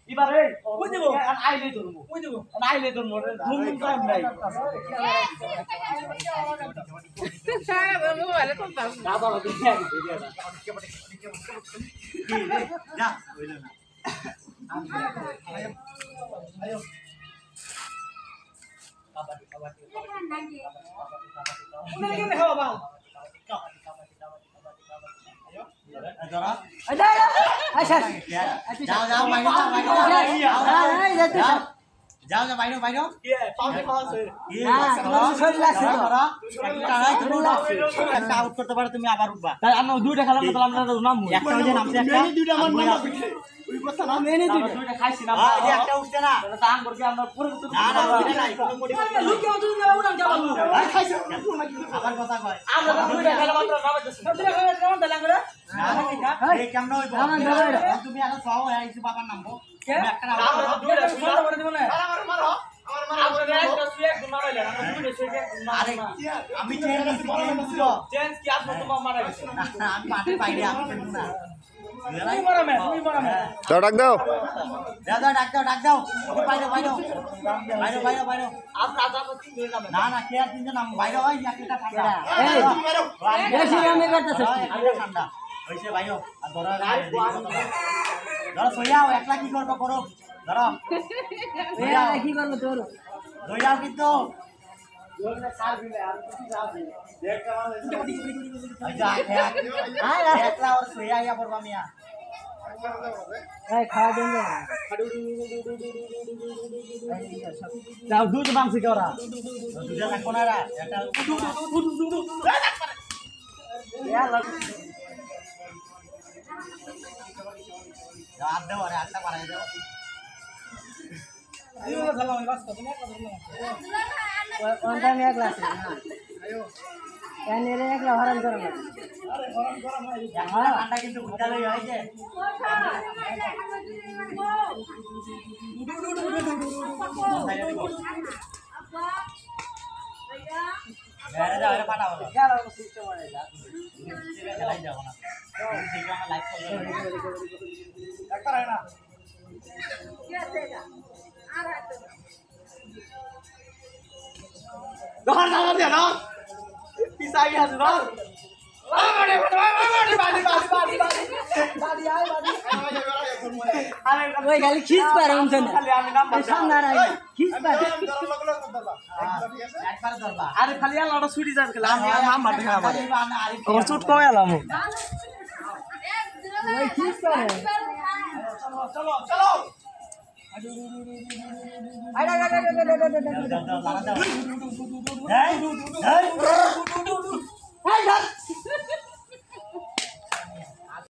এবারে কই দেব আর আইলে ধরমু কই দেব আর আইলে ধরমু ধুম টাইম নাই সারা বলবো ভালো কোন পাস না বড় দেখে যা হইলো না আয়ো কাবাডি কাবাডি উনি কেমনে খাওয়া বাল জরা আচ্ছা আচ্ছা যাও যাও বাইরে যাও যাও বাইরে বাইরে কে পাউডার খাওয়া আছে শরীর লাগছে একটা আউট করতে পারো তুমি আবার উঠবা তাই আমরা দুইটা খেলার মতো আমরা নামবো একটা ওই যে নামছে একটা দুইটা আমার নাম ওই কথা না মেনে দুইটা খাইছি না এই একটা উঠছে না দান করকে আমরা পুরো না না ওইটা নাই কোনো মোটি লুকে ওই না উড়ান যাবো আই খাইছো আবার কথা কয় আমরা দুইটা খেলা মাত্র নামাইতেছি দুইটা খেলা কেমন দিলাম রে এই কেমন হইবো তুমি আগে সহ আইছি বাবার নামবো কে একটা আমরা দুইটা সুন্দর করে দিব না মারো মারো আমরা একটা সুয়ে একদম মারাইলে আমরা দুইটা সুয়ে আরে আমি চেঞ্জ চেঞ্জ কি আপনি তোমার মারা গেছে আমি মাঠের বাইরে আমি খেলবো না তুমি মারা মে দাও ডাক দাও দাও দাও ডাক দাও বাইরে বাইরে বাইরে বাইরে বাইরে আপনি আজাব তিন ধরে নামে না না কে আর তিনজন নাম বাইরে হয় একটা ঠান্ডা এই বেশি আমি করতেছিস ঠান্ডা হইছে বাইরে আর ধরো ধরো সইয়াও একলা কি করবে করো ধরো এই কি করব তোর দইয়াও কিন্তু একলা ওর সইয়া পড়বা মিয়া এই খাওয়া দেন যাও দুধ মাংস করা দুটা থাকবো না রা একটা আট দেবো আরে আটটা বাড়াই দেবো কোনটা নিয়ে ক্লাস না কেন রে একলা হরান করো না ঠান্ডা কিন্তু বিদ্যালয় হয়েছে পাঠাবো খেলাই যাবো না লাইভ ধর না দে না পিছাই আছে ধর বাড়ি বাড়ি বাড়ি বাড়ি আয় বাড়ি আরে ওই খালি খিস পারে উনছে না খালি আমি নাম সামনে আর আই খিস পারে একবার ধরবা আরে খালি আলাদা ছুটি যাবে খেলা আমি নাম মারতে খাই আমারে আরে আমার চুট কই এলাম ওই খিস পারে চলো চলো আইডা দাও এই ধর